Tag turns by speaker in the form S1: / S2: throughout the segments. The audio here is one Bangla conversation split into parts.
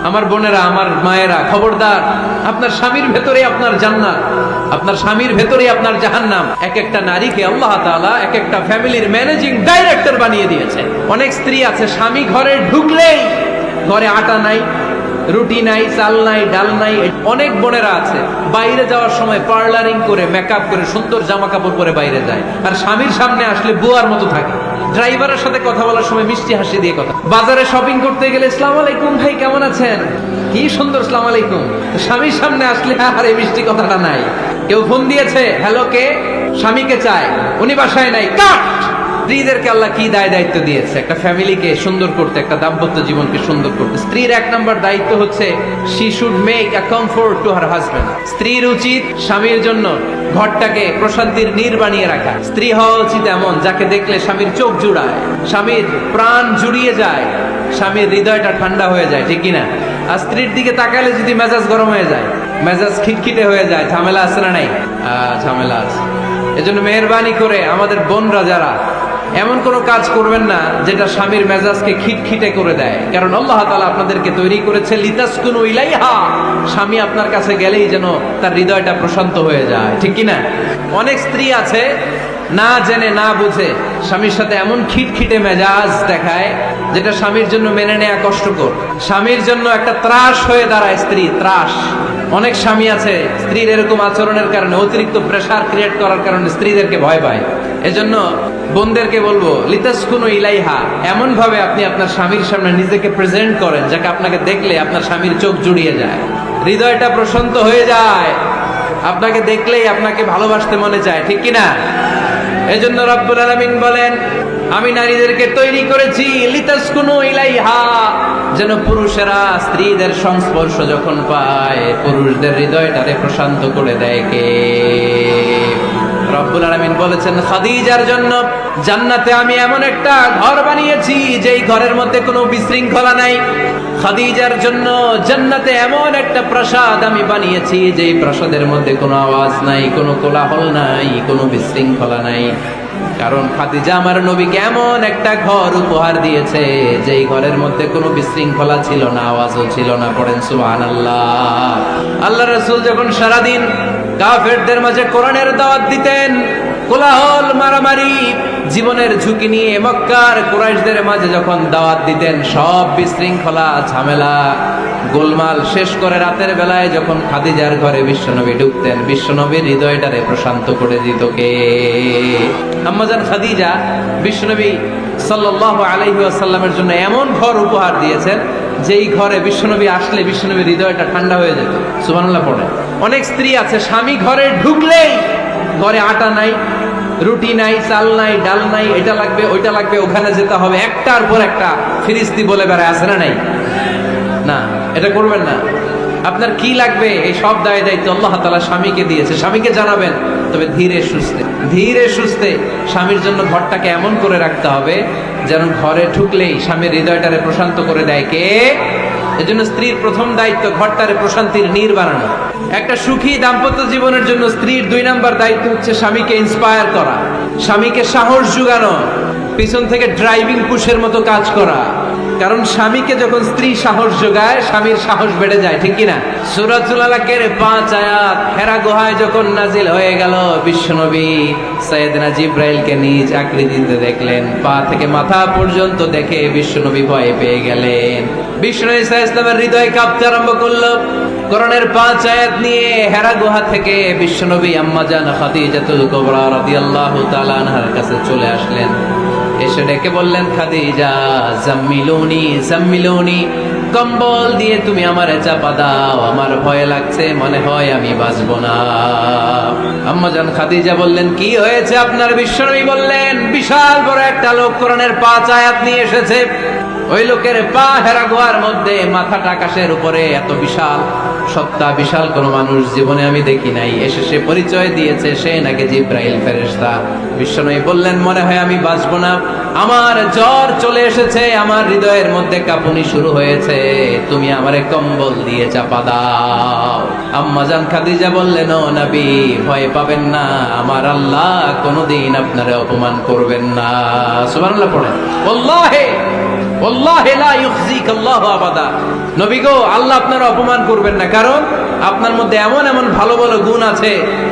S1: আমার বোনেরা, আমার মায়েরা, খবরদার, আপনার স্বামীর ভেতরে আপনার জান্নাত, আপনার স্বামীর ভেতরে আপনার জাহান্নাম। এক একটা নারীকে আল্লাহ তাআলা এক একটা ফ্যামিলির ম্যানেজিং ডাইরেক্টর বানিয়ে দিয়েছে। অনেক স্ত্রী আছে স্বামী ঘরে ঢুকলেই ঘরে আটা নাই, রুটি নাই, চাল নাই, ডাল নাই। অনেক বোনেরা আছে বাইরে যাওয়ার সময় পার্লারিং করে, মেকআপ করে, সুন্দর জামা কাপড় পরে বাইরে যায়, আর স্বামীর সামনে আসলে বুয়ার মতো থাকে। ড্রাইভারের সাথে কথা বলার সময় মিষ্টি হাসি দিয়ে কথা। বাজারে শপিং করতে গেলে আসসালামু আলাইকুম ভাই, কেমন আছেন, কি সুন্দর আসসালামু আলাইকুম। স্বামীর সামনে আসলে আর এই মিষ্টি কথাটা নাই। কেউ ফোন দিয়েছে, হ্যালো কে, স্বামীকে চায়, উনি বাসায় নাই, কাট। স্ত্রীদেরকে আল্লাহ কি দায়িত্ব দিয়েছে একটা ফ্যামিলিকে সুন্দর করতে, একটা দাম্পত্য জীবনকে সুন্দর করতে। স্ত্রীর এক নম্বর দায়িত্ব হচ্ছে she should make a comfort to her husband। স্ত্রীর উচিত স্বামীর জন্য ঘরটাকে প্রশান্তির নীড় বানিয়ে রাখা। স্ত্রী হওয়া উচিত এমন যাকে দেখলে স্বামীর চোখ জুড়ায়, স্বামীর প্রাণ জুড়িয়ে যায়, স্বামীর হৃদয়টা ঠান্ডা হয়ে যায়, ঠিক কিনা? আর স্ত্রীর দিকে তাকালে যদি মেজাজ গরম হয়ে যায়, মেজাজ খিটখিটে হয়ে যায়, ঝামেলা আছে না নাই? ঝামেলা আছে। এজন্য মেহেরবানি করে আমাদের বোনরা যারা, এমন কোন কাজ করবেন না যেটা স্বামীর মেজাজকে খিটখিটে করে দেয়। কারণ আল্লাহ তাআলা আপনাদেরকে তৈরি করেছে লিতাসকুনু ইলাইহা, স্বামী আপনার কাছে গেলেই যেন তার হৃদয়টা প্রশান্ত হয়ে যায়, ঠিক কি না? অনেক স্ত্রী আছে না জেনে না বুঝে স্বামীর সাথে এমন খিটখিটে মেজাজ দেখায় যেটা স্বামীর জন্য মেনে নেওয়া কষ্টকর। স্বামীর জন্য একটা ত্রাস হয়ে দাঁড়ায় স্ত্রী, ত্রাস। অনেক স্বামী আছে স্ত্রীর এরকম আচরণের কারণে, অতিরিক্ত প্রেসার ক্রিয়েট করার কারণে স্ত্রীদেরকে ভয় পায়। এজন্য বোনদেরকে বলবো লিতাসকুনু ইলাইহা, এমন ভাবে আপনি আপনার স্বামীর সামনে নিজেকে প্রেজেন্ট করেন যাকে আপনাকে দেখলে আপনার স্বামীর চোখ জুড়িয়ে যায়, হৃদয়টা প্রশান্ত হয়ে যায়, আপনাকে দেখলেই আপনাকে ভালোবাসতে মনে চায়, ঠিক কিনা? এজন্য রব্বুল আলামিন বলেন, আমি নারীদেরকে তৈরি করেছি লিতাসকুনু ইলাইহা, যেন পুরুষেরা স্ত্রীদের সংস্পর্শ যখন পায় পুরুষদের হৃদয়টারে প্রশান্ত করে দেয় কে? রব্বুল আলামিন বলেছেন খাদিজার জন্য জান্নাতে আমি এমন একটা ঘর বানিয়েছি যেই ঘরের মধ্যে কোনো বিশৃঙ্খলা নাই। খাদিজার জন্য জান্নাতে এমন একটা প্রাসাদ আমি বানিয়েছি যেই প্রাসাদের মধ্যে কোনো আওয়াজ নাই, কোনো কোলাহল নাই, কোনো বিশৃঙ্খলা নাই। কারণ খাদিজা আমার নবীকে এমন একটা ঘর উপহার দিয়েছে যেই ঘরের মধ্যে কোনো বিশৃঙ্খলা ছিল না, আওয়াজও ছিল না। পড়েন সুবহানাল্লাহ। আল্লাহ রাসূল যখন সারাদিন কাফেরদের মাঝে কোরআনের দাওয়াত দিতেন, কোলাহল, মারামারি, জীবনের ঝুঁকি নিয়ে মক্কার কুরাইশদের মাঝে যখন দাওয়াত দিতেন, সব বিশৃঙ্খলা, ঝামেলা, গোলমাল শেষ করে রাতের বেলায় যখন খাদিজার ঘরে বিশ্বনবী ঢুকতেন, বিশ্বনবীর হৃদয়টারে প্রশান্ত করে দিত কে? আম্মাজান খাদিজা বিশ্বনবী সাল্লাল্লাহু আলাইহি ওয়াসাল্লামের জন্য এমন ঘর উপহার দিয়েছেন যেই ঘরে বিশ্বনবী আসলে বিশ্বনবীর হৃদয়টা ঠান্ডা হয়ে যেত। সুবহানাল্লাহ পড়ে। অনেক স্ত্রী আছে স্বামী ঘরে ঢুকলেই ঘরে আটা নাই, রুটি নাই, চাল নাই, ডাল নাই, এটা লাগবে, ওইটা লাগবে, ওখানে যেতে হবে, একটার পর একটা ফিরিস্তি বলে বেড়ায়, আছে না নাই? না, এটা করবেন না। আপনার কি লাগবে এই সব দায়িত্ব আল্লাহ তাআলা স্বামীকে দিয়েছে, স্বামীকে জানাবেন। তবে ধীরে সুস্থে, ধীরে সুস্থে স্বামীর জন্য ঘরটাকে এমন করে রাখতে হবে যেন ঘরে ঢুকলেই স্বামীর হৃদয়টারে প্রশান্ত করে দেয় কে? এজন্য স্ত্রীর প্রথম দায়িত্ব ঘরটারে প্রশান্তির নীড় বানানো। একটা সুখী দাম্পত্য জীবনের জন্য স্ত্রীর 2 নম্বর দায়িত্ব হচ্ছে স্বামীকে ইন্সপায়ার করা, স্বামীকে সাহস জোগানো, পিছন থেকে ড্রাইভিং পুশের মতো কাজ করা। কারণ স্বামীকে যখন স্ত্রী সাহস যোগায়, স্বামীর সাহস বেড়ে যায়, ঠিক কিনা? সূরাতুল আলাকের 5 আয়াত হেরা গুহায় যখন নাজিল হয়ে গেল, বিশ্বনবী সাইয়েদনা জিব্রাইলকে নিজ আকৃতিতে দেখলেন, পা থেকে মাথা পর্যন্ত দেখে বিশ্বনবী ভয় পেয়ে গেলেন। বিশ্বনবী সাল্লাল্লাহু আলাইহি ওয়াসাল্লামের হৃদয় কাঁপতে আরম্ভ করলো। কোরআনের 5 আয়াত নিয়ে হেরা গুহা থেকে বিশ্বনবী আম্মাজান খাদিজাতুল কুবরা রাদিয়াল্লাহু তাআলা আনহার কাছে চলে আসলেন। এসে ডেকে বললেন, খাদিজা জাম্মিলুনি জাম্মিলুনি, কম্বল দিয়ে তুমি আমারে চাপা দাও, আমার ভয় লাগছে, মনে হয় আমি বাঁচবো না। আম্মাজান খাদিজা বললেন, কি হয়েছে আপনার? বিশ্বনবী বললেন, বিশাল বড় একটা লোক কোরআনের 5 আয়াত নিয়ে এসেছে। ওই লোকের পা হেরা গুহার মধ্যে, মাথাটা আকাশের উপরে, এত বিশাল সত্তা, বিশাল কোন মানুষ জীবনে আমি দেখি নাই। এসে সে পরিচয় দিয়েছে সে নাকি জিব্রাইল ফেরেশতা। বিশ্বনবী বললেন, মনে হয় আমি বাঁচবো না, আমার জ্বর চলে এসেছে, আমার হৃদয়ের মধ্যে কাঁপুনি শুরু হয়েছে, তুমি আমারে কম্বল দিয়ে চাপা দাও। আম্মাজান খাদিজা বললেন, ও নবী ভয় পাবেন না, আমার আল্লাহ কোনোদিন আপনারে অপমান করবেন না। সুবহানাল্লাহ পড়েন। আল্লাহে ওয়াল্লাহি লা ইউখজিকাল্লাহু আবাদা। নবী গো, আল্লাহ আপনার অপমান করবেন না, কারণ আপনার মধ্যে এমন এমন ভালো ভালো গুণ আছে,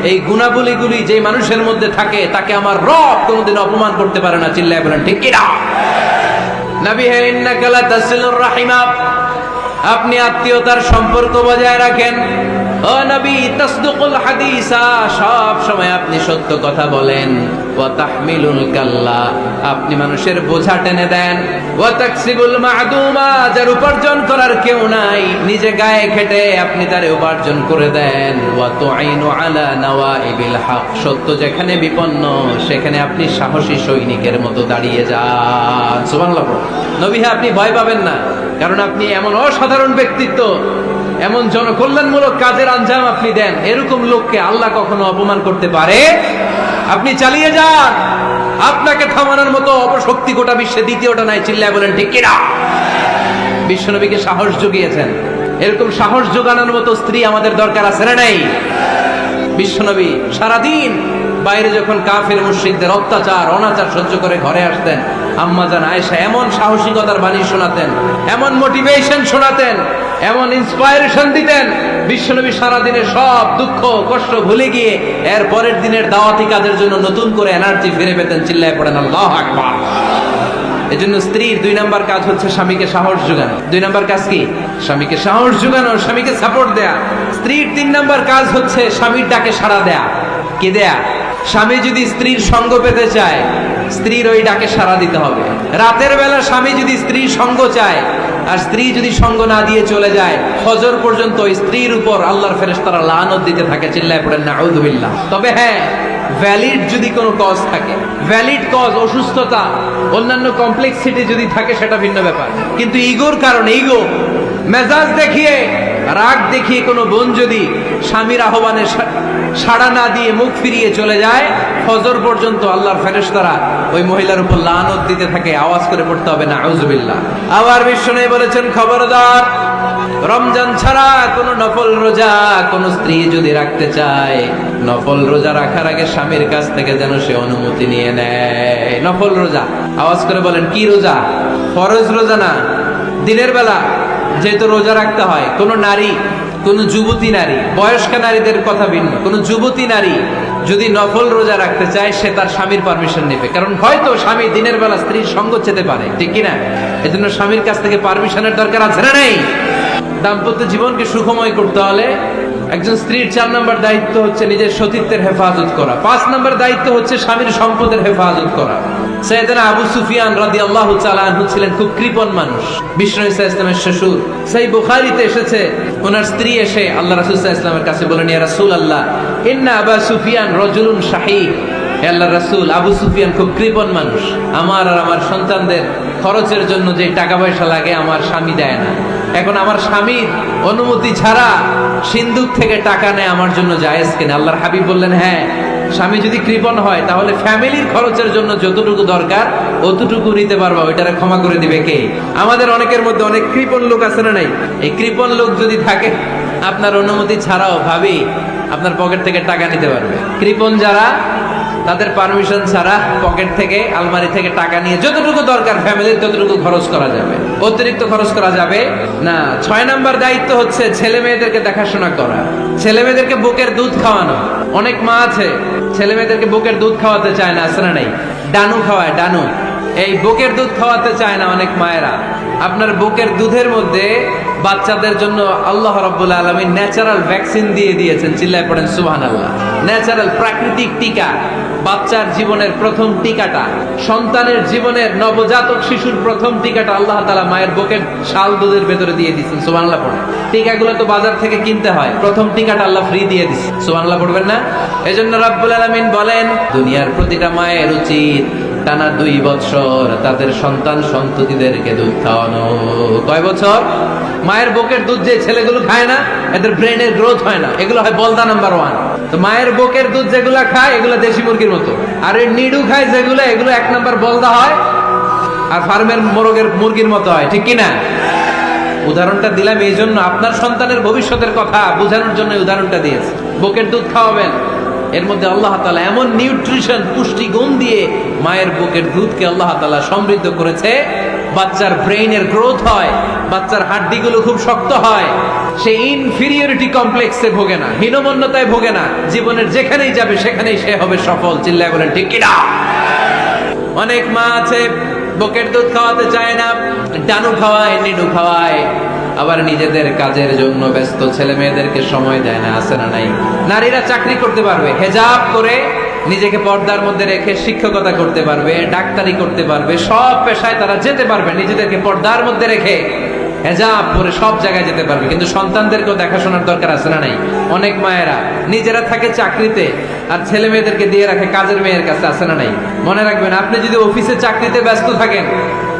S1: এই গুণাবলীগুলি যে মানুষের মধ্যে থাকে তাকে আমার রব কোনোদিন অপমান করতে পারে না। চিল্লায় বলেন ঠিক কিনা? নবী হে, ইন্নাকা লা তাসিলুর রাহিমা, আপনি আত্মীয়তার সম্পর্ক বজায় রাখেন। ও নবী, তাসদুকুল হাদিসা, সব সময় আপনি সত্য কথা বলেন। ওয়া তাহমিলুল কাল্লা, আপনি মানুষের বোঝা টেনে দেন। ওয়া তাকসিবুল মা'দুমা, যার উপার্জন করার কেউ নাই, নিজে গায়ে খেটে আপনি তারে উপার্জন করে দেন। ওয়া তুঈনু আলা নাওয়াইবিল হক, সত্য যেখানে বিপন্ন সেখানে আপনি সাহসী সৈনিকের মতো দাঁড়িয়ে যান। সুবহানাল্লাহ। নবী হে, আপনি ভয় পাবেন না, কারণ আপনি এমন অসাধারণ ব্যক্তিত্ব, এমন জনকল্যাণমূলক কাজের আঞ্জাম আপনি দেন, এরকম লোককে আল্লাহ কখনো অপমান করতে পারে? আপনি চালিয়ে যান, আপনাকে থামানোর মতো অপশক্তি গোটা বিশ্বে দ্বিতীয়টা নাই। চিল্লায় বলেন ঠিক কিনা? বিশ্বনবীকে সাহস জুগিয়েছেন, এরকম সাহস জোগানোর মতো স্ত্রী আমাদের দরকার আছে না নাই? বিশ্বনবী সারাদিন বাইরে যখন কাফের মুশরিকদের অত্যাচার অনাচার সহ্য করে ঘরে আসতেন, আম্মা জান আয়েশা এমন সাহসিকতার বাণী শোনাতেন, এমন মোটিভেশন শোনাতেন, এমন ইন্সপায়ারেশন দিতেন, বিশ্বনবী সারাদিনের সব দুঃখ কষ্ট ভুলে গিয়ে এর পরের দিনের দাওয়াতি কাজের জন্য নতুন করে এনার্জি ফিরে পেতেন। চিল্লায় পড়েন আল্লাহু আকবার। এজন্য স্ত্রীর 2 নাম্বার কাজ হচ্ছে স্বামীকে সাহস যোগানো। 2 নাম্বার কাজ কি? স্বামীকে সাহস যোগানো, স্বামীকে সাপোর্ট দেয়া। স্ত্রীর 3 নাম্বার কাজ হচ্ছে স্বামীর ডাকে সাড়া দেয়া। কে দেয়া? স্বামী যদি স্ত্রীর সঙ্গ পেতে চায়, স্ত্রীর ওই ডাকে সাড়া দিতে হবে। রাতের বেলা স্বামী যদি স্ত্রীর সঙ্গ চায়, আর স্ত্রী যদি সঙ্গ না দিয়ে চলে যায়, ফজর পর্যন্ত স্ত্রীর উপর আল্লাহর ফেরেশতারা লানত দিতে থাকে। চিল্লায় পড়েন নাউযুবিল্লাহ। তবে হ্যাঁ, ভ্যালিড যদি কোনো কজ থাকে, ভ্যালিড কজ, অসুস্থতা, অন্যান্য কমপ্লেক্সিটি যদি থাকে, সেটা ভিন্ন ব্যাপার। কিন্তু ইগোর কারণে, ইগো, মেজাজ দেখিয়ে, রাগ দেখিয়ে কোনো বোন যদি স্বামীর আহ্বানে সাড়া না দিয়ে মুখ ফিরিয়ে চলে যায়, ফজর পর্যন্ত আল্লাহর ফেরেশতারা ওই মহিলার উপর লানত দিতে থাকে। আওয়াজ করে পড়তে হবে নাউযুবিল্লাহ। আবার বিশ্বনবী বলেছেন, খবরদার, রমজান ছাড়া কোন নফল রোজা কোন স্ত্রী যদি রাখতে চায়, নফল রোজা রাখার আগে স্বামীর কাছ থেকে যেন সে অনুমতি নিয়ে নেয়। নফল রোজা, আওয়াজ করে বলেন কি রোজা? ফরজ রোজা না। দিনের বেলা যেহেতু রোজা রাখতে হয়, কোন নারী, কোন যুবতী নারী, বয়স্ক নারীদের কথা ভিন্ন, কোন যুবতী নারী যদি নফল রোজা রাখতে চায়, সে তার স্বামীর পারমিশন নেবে। কারণ হয়তো স্বামী দিনের বেলা স্ত্রীর সঙ্গ চেতে পারে, ঠিক কিনা? এজন্য স্বামীর কাছ থেকে পারমিশনের দরকার আছে না নেই? দাম্পত্য জীবনকে সুখময় করতে হলে একজন স্ত্রীর 4 নম্বর দায়িত্ব হচ্ছে নিজের সতীত্বের হেফাজত করা। 5 নম্বর দায়িত্ব হচ্ছে স্বামীর সম্পদের হেফাজত করা। সাইয়েদনা আবু সুফিয়ান রাদিয়াল্লাহু তাআলা আনহু ছিলেন খুব কৃপণ মানুষ, বিষ্ণু ঈসা ইসলামের শ্বশুর। সেই বুখারীতে এসেছে, ওনার স্ত্রী এসে আল্লাহ রাসূল সাল্লাল্লাহু আলাইহি ওয়াসাল্লামের কাছে বলেন, ইয়া রাসূলুল্লাহ, ইন্না আবা সুফিয়ান রাজুলুন শাহী। হে আল্লাহর রাসূল, আবু সুফিয়ান খুব কৃপণ মানুষ, আমার আর আমার সন্তানদের খরচের জন্য যে টাকা পয়সা লাগে আমার স্বামী দেয় না। এখন আমার স্বামীর অনুমতি ছাড়া সিন্ধুক থেকে টাকা নেয় আমার জন্য জায়েজ কিনা? আল্লাহর হাবিব বললেন, হ্যাঁ, স্বামী যদি কৃপণ হয় তাহলে ফ্যামিলির খরচের জন্য যতটুকু দরকার অতটুকু নিতে পারবা, ওইটারে ক্ষমা করে দিবে কে? আমাদের অনেকের মধ্যে অনেক কৃপণ লোক আছে না নাই? এই কৃপণ লোক যদি থাকে, আপনার অনুমতি ছাড়াও ভাবি আপনার পকেট থেকে টাকা নিতে পারবে। কৃপণ যারা, তাদের পারমিশন ছাড়া পকেট থেকে, আলমারি থেকে টাকা নিয়ে যতটুকু দরকার ফ্যামিলির ততটুকু খরচ করা যাবে, অতিরিক্ত খরচ করা যাবে না। 6 নম্বর দায়িত্ব হচ্ছে ছেলে মেয়েদেরকে দেখাশোনা করা, ছেলে মেয়েদেরকে বুকের দুধ খাওয়ানো। অনেক মা আছে ছেলে মেয়েদেরকে বুকের দুধ খাওয়াতে চায় না, আছে না নাই? ডানু খাওয়ায়, ডানু। এই বুকের দুধ খাওয়াতে চায় না অনেক মায়েরা। আপনার বুকের দুধের মধ্যে বাচ্চাদের জন্য আল্লাহ রাব্বুল আলামিন ন্যাচারাল ভ্যাকসিন দিয়ে দিয়েছেন। চিল্লায় পড়েন সুবহানাল্লাহ। ন্যাচারাল, প্রাকৃতিক টিকা, বাচ্চার জীবনের প্রথম টিকাটা, সন্তানের জীবনের নবজাতক শিশুর প্রথম টিকাটা আল্লাহ তাআলা মায়ের বুকের শাল দুধের ভেতরে দিয়ে দিয়েছেন। সুবহানাল্লাহ পড়েন। টিকাগুলো তো বাজার থেকে কিনতে হয়, প্রথম টিকাটা আল্লাহ ফ্রি দিয়ে দিয়েছে। সুবহানাল্লাহ পড়বেন না? এজন্য রাব্বুল আলামিন বলেন, দুনিয়ার প্রতিটা মায়ের উচিত টানা 2 বছর তাদের সন্তান সন্ততিদেরকে দুধ খাওয়ানো। কয় বছর? মায়ের বুকের দুধ যে ছেলেগুলো খায় না, এদের ব্রেনের গ্রোথ হয় না, এগুলো হয় বলদা নাম্বার 1। তো মায়ের বুকের দুধ যেগুলা খায় এগুলো দেশি মুরগির মতো, আর এই নিডু খায় যেগুলো, এগুলো 1 নাম্বার বলদা হয়, আর ফার্মের মোরগের মুরগির মতো হয়, ঠিক কিনা? উদাহরণটা দিলাম এই জন্য, আপনার সন্তানের ভবিষ্যতের কথা বোঝানোর জন্য উদাহরণটা দিয়েছে। বুকের দুধ খাওয়াবেন, এর মধ্যে আল্লাহ তাআলা এমন নিউট্রিশন, পুষ্টি গুণ দিয়ে মায়ের বুকের দুধকে আল্লাহ তাআলা সমৃদ্ধ করেছে, বাচ্চার ব্রেইনের গ্রোথ হয়, বাচ্চার হাড্ডিগুলো খুব শক্ত হয়, সে ইনফিরিয়রিটি কমপ্লেক্সে ভোগে না, হীনমন্যতায় ভোগে না, জীবনের যেখানেই যাবে সেখানেই সে হবে সফল। চিল্লায় বলেন ঠিক কিনা? অনেক মা আছে বুকের দুধ খাওয়াতে চায় না, ডানু খাওয়ায়, নিডু খাওয়ায়, আবার নিজেদের কাজের জন্য ব্যস্ত, ছেলে মেয়েদেরকে সময় দেয় না। আছে না নাই? নারীরা চাকরি করতে পারবে, হেজাব করে নিজেকে পর্দার মধ্যে রেখে শিক্ষকতা করতে পারবে, ডাক্তারি করতে পারবে, সব পেশায় তারা যেতে পারবে, নিজেদেরকে পর্দার মধ্যে রেখে হেজাব পরে সব জায়গায় যেতে পারবে। কিন্তু সন্তানদেরকেও দেখাশোনার দরকার আছে না নাই? অনেক মায়েরা নিজেরা থাকে চাকরিতে আর ছেলে মেয়েদেরকে দিয়ে রাখে কাজের মেয়ের কাছে। আছে না নাই? মনে রাখবেন, আপনি যদি অফিসে চাকরিতে ব্যস্ত থাকেন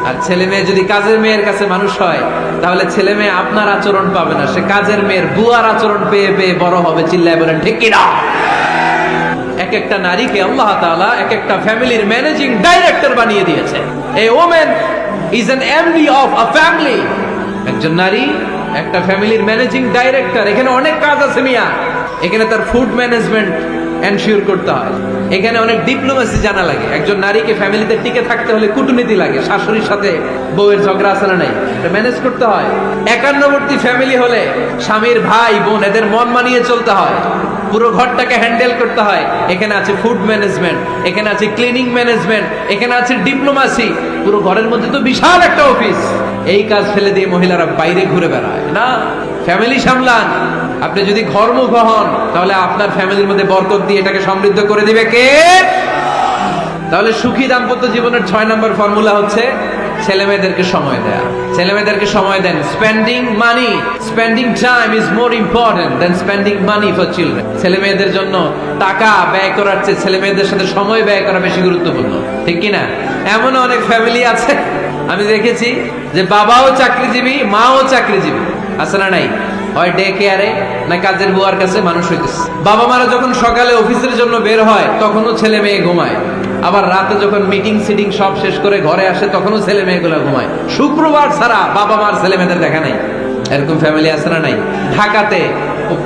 S1: আর ছেলে মেয়ে যদি কাজের মেয়ের কাছে মানুষ হয়, তাহলে ছেলে মেয়ে আপনার আচরণ পাবে না, সে কাজের মেয়ের বুয়ার আচরণ পেয়ে পেয়ে বড় হবে। চিল্লায় বলেন ঠিক কিনা? এক একটা নারীকে আল্লাহ তাআলা এক একটা ফ্যামিলির ম্যানেজিং ডাইরেক্টর বানিয়ে দিয়েছে। A woman is an MD of a family. একজন নারী একটা ফ্যামিলির ম্যানেজিং ডাইরেক্টর। এখানে অনেক কাজ আছে মিয়া। এখানে তার ফুড ম্যানেজমেন্ট এনশিওর করতে হয়, এখানে অনেক ডিপ্লোমেসি জানা লাগে। একজন নারীকে ফ্যামিলিতে টিকে থাকতে হলে কূটনীতি লাগে, শাশুড়ির সাথে বউয়ের ঝগড়া আছে না নাই, এটা ম্যানেজ করতে হয়। একান্নবর্তী ফ্যামিলি হলে স্বামীর ভাই বোন এদের মন মানিয়ে চলতে হয়, পুরো ঘরটাকে হ্যান্ডেল করতে হয়। এখানে আছে ফুড ম্যানেজমেন্ট, এখানে আছে ক্লিনিং ম্যানেজমেন্ট, এখানে আছে ডিপ্লোমাসি। পুরো ঘরের মধ্যে তো বিশাল একটা অফিস। এই কাজ ফেলে দিয়ে মহিলারা বাইরে ঘুরে বেড়ায় না। ফ্যামিলি সামলান। আপনি যদি ঘরমুখ হন তাহলে আপনার ফ্যামিলির মধ্যে বরকত দিয়ে এটাকে সমৃদ্ধ করে দিবে কে? তাহলে সুখী দাম্পত্য জীবনের 6 নম্বর ফর্মুলা হচ্ছে ছেলে মেয়েদেরকে সময় দেয়া। ছেলে মেয়েদেরকে সময় দেন। Spending money, spending time is more important than spending money for children. ছেলে মেয়েদের জন্য টাকা ব্যয় করার চেয়ে ছেলে মেয়েদের সাথে সময় ব্যয় করা বেশি গুরুত্বপূর্ণ। ঠিক কিনা? এমন অনেক ফ্যামিলি আছে আমি দেখেছি যে বাবাও চাকরিজীবী, মাও চাকরিজীবী। আছে না নাই? হয় ডে কেয়ারে না কাজের বুয়ার কাছে মানুষ হইতেছে। বাবা মারা যখন সকালে অফিসের জন্য বের হয় তখনও ছেলে মেয়ে ঘুমায়, আবার রাতে যখন মিটিং সিটিং সব শেষ করে ঘরে আসে তখনও ছেলে মেয়েগুলো ঘুমায়। শুক্রবার ছাড়া বাবা মার ছেলে মেয়েদের দেখা নাই। এরকম ফ্যামিলি আছে না নাই? ঢাকাতে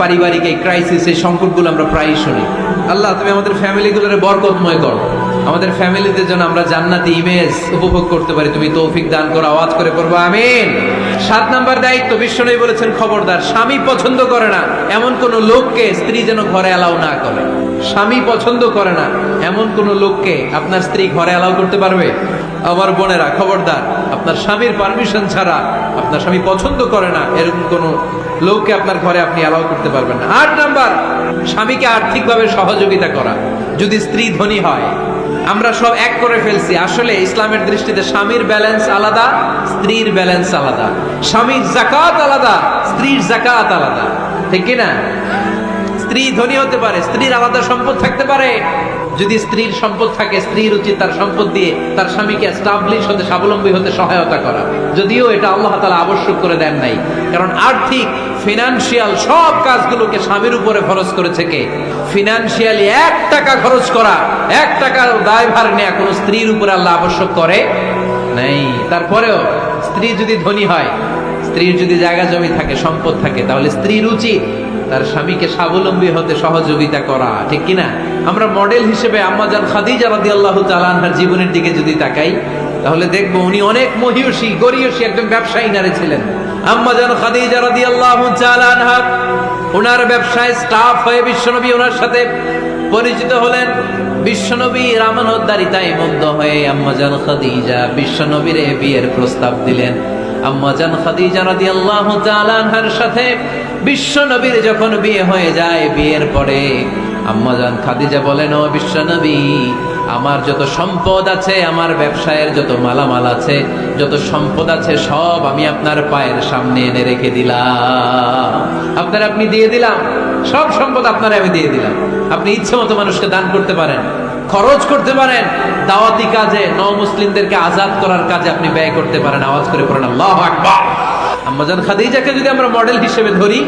S1: পারিবারিক এই ক্রাইসিস, এই সংকটগুলো আমরা প্রায়ই শুনি। আল্লাহ তুমি আমাদের ফ্যামিলিগুলোর বরকতময় করো, আমাদের ফ্যামিলিদের জন্য আমরা জান্নাতি ইমেজ উপভোগ করতে পারি, তুমি তৌফিক দান করো। আওয়াজ করে করবো আমিন। 7 নাম্বার দায়িত্ব, বিশ্বনবী বলেছেন খবরদার, স্বামী পছন্দ করে না এমন কোন লোককে স্ত্রী যেন ঘরে অ্যালাউ না করে। স্বামী পছন্দ করে না এমন কোন লোককে আপনার স্ত্রী ঘরে অ্যালাউ করতে পারবে? আমার বোনেরা খবরদার, আপনার স্বামীর পারমিশন ছাড়া, আপনার স্বামী পছন্দ করে না এরকম কোন লোককে আপনার ঘরে আপনি অ্যালাউ করতে পারবেন না। 8 নাম্বার, স্বামীকে আর্থিকভাবে সহযোগিতা করা। যদি স্ত্রী ধনী হয়, আমরা সব এক করে ফেলছি। আসলে ইসলামের দৃষ্টিতে স্বামীর ব্যালেন্স আলাদা, স্ত্রীর ব্যালেন্স আলাদা। স্বামীর যাকাত আলাদা, স্ত্রীর যাকাত আলাদা। ঠিক কিনা? স্ত্রী ধনী হতে পারে, স্ত্রীর আলাদা সম্পদ থাকতে পারে। যদি স্ত্রীর সম্পদ থাকে, স্ত্রীর উচিত তার সম্পদ দিয়ে তার স্বামীকে এস্টাবলিশ হতে, স্বাবলম্বী হতে সহায়তা করা। যদিও এটা আল্লাহ তাআলা আবশ্যক করে দেন নাই, কারণ আর্থিক ফিনান্সিয়াল সব কাজগুলোকে স্বামীর উপরে খরচ করেছে কে? ফিনান্সিয়ালি 1 টাকা খরচ করা, 1 টাকার দায়ভার নেয়া কোন স্ত্রীর উপরে আল্লাহ আবশ্যক করে নাই। তারপরেও স্ত্রী যদি ধনী হয়, স্ত্রীর যদি জায়গা জমি থাকে, সম্পদ থাকে, তাহলে স্ত্রীর উচিত তার স্বামীকে স্বাবলম্বী হতে সহযোগিতা করা। ঠিক কিনা? আমরা মডেল হিসেবে আম্মা জান খাদিজা রাদিয়াল্লাহু তাআলা আনহার জীবনের দিকে যদি তাকাই, তাহলে দেখবো উনি অনেক মহিয়সী, গরিয়সী একজন ব্যবসায়ী নারী ছিলেন। আম্মা জান খাদিজা রাদিয়াল্লাহু তাআলা আনহা ওনার ব্যবসায় স্টাফ হয়ে বিশ্বনবী ওনার সাথে পরিচিত হলেন। বিশ্বনবীর আমানতদারিতায় মুগ্ধ হয়ে আম্মা জান খাদিজা বিশ্বনবীর বিয়ের প্রস্তাব দিলেন। আম্মা জান খাদিজা রাদিয়াল্লাহু তাআলা আনহার সাথে বিশ্বনবীর যখন বিয়ে হয়ে যায়, বিয়ের পরে আম্মা জান খাদিজা বলেন, ও বিশ্বনবী, আমার যত সম্পদ আছে, আমার ব্যবসায়ের যত মালামাল আছে, যত সম্পদ আছে, সব আমি আপনার পায়ের সামনে এনে রেখে দিলাম। আপনি দিয়ে দিলাম, সব সম্পদ আপনার আমি দিয়ে দিলাম। আপনি ইচ্ছে মতো মানুষকে দান করতে পারেন, খরচ করতে পারেন, দাওয়াতি কাজে, মুসলিমদেরকে আজাদ করার কাজে আপনি ব্যয় করতে পারেন। আওয়াজ করে পড়েন আল্লাহু আকবার। আম্মা জান খাদিজাকে যদি আমরা মডেল হিসেবে ধরি,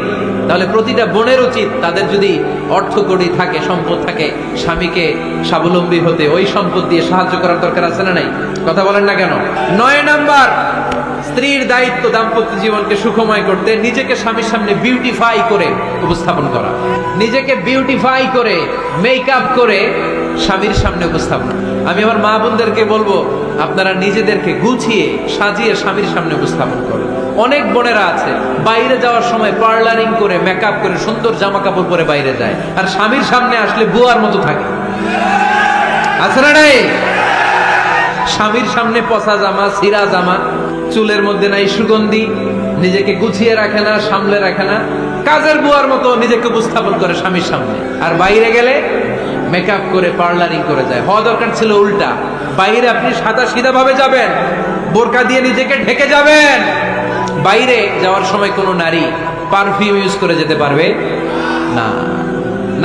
S1: তাহলে প্রতিটা বোনের উচিত তাদের যদি অর্থকড়ি থাকে, সম্পদ থাকে, স্বামীকে স্বাবলম্বী হতে ওই সম্পদ দিয়ে সাহায্য করার দরকার আছে না নাই? কথা বলেন না কেন? 9 নাম্বার, স্ত্রীর দায়িত্ব দাম্পত্য জীবনকে সুখময় করতে নিজেকে স্বামীর সামনে বিউটিফাই করে উপস্থাপন করা। নিজেকে বিউটিফাই করে, মেকআপ করে স্বামীর সামনে উপস্থাপন। আমি আমার মা বোনদেরকে বলবো, আপনারা নিজেদেরকে গুছিয়ে সাজিয়ে স্বামীর সামনে উপস্থাপন করেন। অনেক বোনেরা আছে বাইরে যাওয়ার সময় পার্লারিং করে মেকআপ করে সুন্দর জামা কাপড় পরে বাইরে যায়, আর স্বামীর সামনে আসলে বুয়ার মতো থাকে। আছে না নাই? স্বামীর সামনে পচা জামা, ছিঁড়া জামা, চুলের মধ্যে নাই সুগন্ধি, নিজেকে গুছিয়ে রাখে না, সামলে রাখে না, কাজের বুয়ার মতো নিজেকে উপস্থাপন করে স্বামীর সামনে। আর বাইরে গেলে মেকআপ করে পার্লারিং করে যায়। হওয়া দরকার ছিল উল্টা, বাইরে আপনি সাদা সিধা ভাবে যাবেন, বোরকা দিয়ে নিজেকে ঢেকে যাবেন। বাইরে যাওয়ার সময় কোনো নারী পারফিউম ইউজ করে যেতে পারবে না।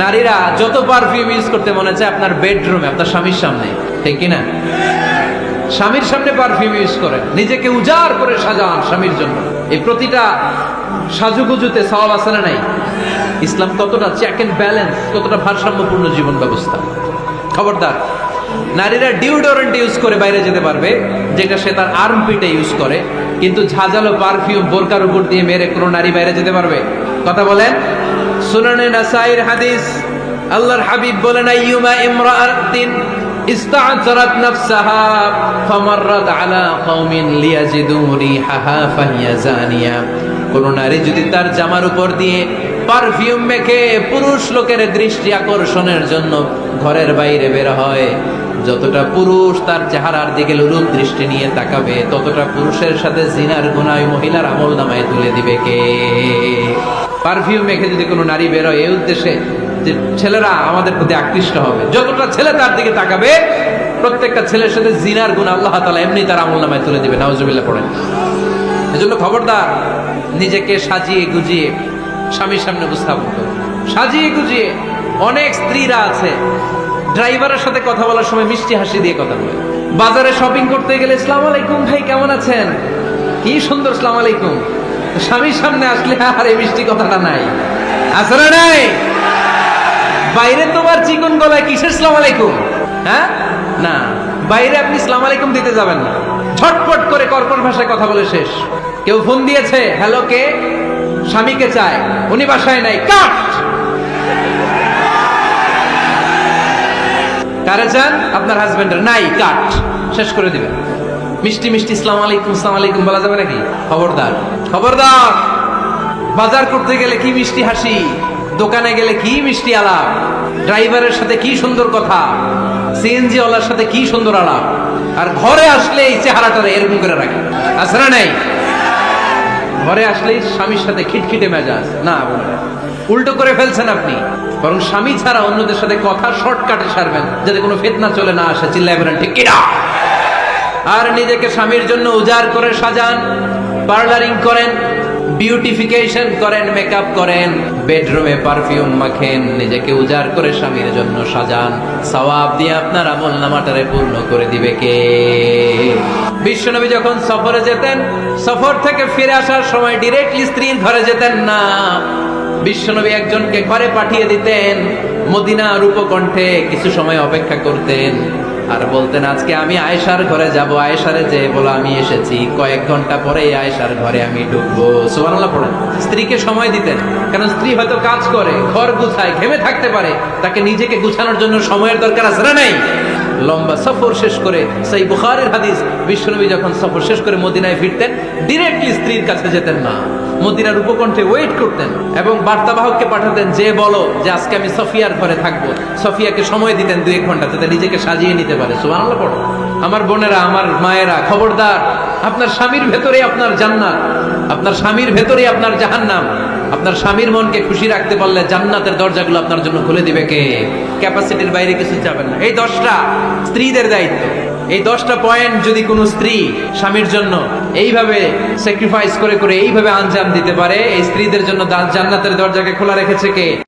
S1: নারীরা যত পারফিউম ইউজ করতে মনে চায় আপনার বেডরুমে, আপনার স্বামীর সামনে, ঠিক কিনা? স্বামীর সামনে পারফিউম ইউজ করেন, নিজেকে উজাড় করে সাজান স্বামীর জন্য। এই প্রতিটা সাজুগুজুতে সওয়াব আছে না নাই? ইসলাম কতটা চেক এন্ড ব্যালেন্স, কতটা ভারসাম্যপূর্ণ জীবন ব্যবস্থা। খবরদার, নারীরা ডিওডোরেন্ট ইউজ করে বাইরে যেতে পারবে, যেটা সে তার আর্মপিটে ইউজ করে, কিন্তু ঝাঁঝালো পারফিউম বোরকার উপর দিয়ে মেরে কোনো নারী বাইরে যেতে পারবে? কথা বলেন। সুনানে নাসাইর হাদিস, আল্লাহর হাবিব বলেন, আইয়ুমা ইমরাআতিন ইস্তা'তারাত নাফসাহা ফামাররাত আলা কওমিন লিয়াজিদু রিহাহা ফাহিয়া জানিয়া। কোন নারী যদি তার জামার উপর দিয়ে পারফিউম মেখে পুরুষ লোকের দৃষ্টি আকর্ষণের জন্য ঘরের বাইরে বের হয়, যতটা পুরুষ তার চেহারার দিকে লোলুপ দৃষ্টি নিয়ে তাকাবে, ততটা পুরুষের সাথে জিনার গুনাহ মহিলার আমলনামায় তুলে দিবে কে? পারফিউম মেখে যদি কোনো নারী বের হয় এই উদ্দেশ্যে যে ছেলেরা আমাদের প্রতি আকৃষ্ট হবে, যতটা ছেলে তার দিকে তাকাবে, প্রত্যেকটা ছেলের সাথে জিনার গুনাহ আল্লাহ তাআলা এমনি তার আমলনামায় তুলে দিবে। নাউজুবিল্লাহ পড়েন। এজন্য খবরদার, নিজেকে সাজিয়ে গুজিয়ে স্বামীর সামনে উপস্থাপন করো, সাজিয়ে গুজিয়ে। অনেক স্ত্রীরা আছে ড্রাইভারের সাথে কথা বলার সময় মিষ্টি হাসি দিয়ে কথা বলে। বাজারে শপিং করতে গেলে আসসালামু আলাইকুম ভাই, কেমন আছেন? কি সুন্দর আসসালামু আলাইকুম। স্বামীর সামনে আসলে আর এই মিষ্টি কথাটা নাই, আছে না নাই? বাইরে তোমার চিকন গলায় কিসের আসসালামু আলাইকুম? হ্যাঁ, না, বাইরে আপনি আসসালামু আলাইকুম দিতে যাবেন না। ঝটপট করে কর্কশ ভাষায় কথা বলে শেষ। কেউ ফোন দিয়েছে, হ্যালো, কে? স্বামীকে চায়, উনি বাসায় নাই, কাট। কারে চান? আপনার হাজবেন্ডের, নাই, কাট, শেষ করে দিবেন। মিষ্টি মিষ্টি আসসালামু আলাইকুম, আসসালামু আলাইকুম বলা যাবে নাকি? খবরদার, খবরদার। বাজার করতে গেলে কি মিষ্টি হাসি, দোকানে গেলে কি মিষ্টি আলাপ, ড্রাইভারের সাথে কি সুন্দর কথা, সিএনজি ওয়ালার সাথে কি সুন্দর আলাপ, আর ঘরে আসলে এই চেহারাটা এরকম করে রাখে, আছে না নাই? ঘরে আসলেই স্বামীর সাথে খিটখিটে মেজাজ, না, উল্টো করে ফেলছেন আপনি। বরং স্বামী ছাড়া অন্যদের সাথে কথা শর্টকাটে সারবেন, যাতে কোনো ফিতনা চলে না আসে। চিল্লায় বলেন ঠিক কিনা? আর নিজেকে স্বামীর জন্য উজাড় করে সাজান, পার্লারিং করেন, বিউটিফিকেশন করেন, মেকআপ করেন, বেডরুমে পারফিউম মাখেন, নিজেকে উজাড় করে স্বামীর জন্য সাজান। সওয়াব দিয়ে আপনার আমলনামাটারে পূর্ণ করে দিবে কে? বিশ্বনবী যখন সফরে যেতেন, সফর থেকে ফিরে আসার সময় ডিরেক্টলি স্ত্রীর ঘরে যেতেন না। বিশ্বনবী একজনকে ঘরে পাঠিয়ে দিতেন, মদিনা রূপকণ্ঠে কিছু সময় অপেক্ষা করতেন, আর বলতেন আজকে আমি আয়েশার ঘরে যাব। আয়েশারে যে বলো আমি এসেছি, কয়েক ঘন্টা পরে আয়েশার ঘরে আমি ঢুকবো। সুবহানাল্লাহ পড়েন। স্ত্রীকে সময় দিতেন, কারণ স্ত্রী হয়তো কাজ করে, ঘর গুছায়, ঘেমে থাকতে পারে, তাকে নিজেকে গুছানোর জন্য সময়ের দরকার আছে না নাই? লম্বা সফর শেষ করে, সেই বুখারীর হাদিস, বিশ্বনবী যখন সফর শেষ করে মদিনায় ফিরতেন, ডিরেক্টলি স্ত্রীর কাছে যেতেন না, মদিনার উপকণ্ঠে ওয়েট করতেন এবং বার্তাবাহককে পাঠাতেন, যে বলো যে আজকে আমি সফিয়ার ঘরে থাকবো। সফিয়াকে সময় দিতেন 2-1 ঘন্টা, যাতে নিজেকে সাজিয়ে নিতে পারে। সুবহানাল্লাহ পড়ো। আমার বোনেরা, আমার মায়েরা, খবরদার, আপনার স্বামীর ভেতরে আপনার জান্নাত, আপনার স্বামীর ভেতরে আপনার জাহান্নাম। আপনার স্বামীর মনকে খুশি রাখতে পারলে জান্নাতের দরজাগুলো আপনার জন্য খুলে দিবে কে? ক্যাপাসিটির বাইরে কিছু যাবেন না। এই 10টা স্ত্রীদের দায়িত্ব। এই 10টা পয়েন্ট যদি কোনো স্ত্রী স্বামীর জন্য এইভাবে স্যাক্রিফাইস করে করে এইভাবে আঞ্জাম দিতে পারে, এই স্ত্রীদের জন্য জান্নাতের দরজাকে খোলা রেখেছে কে?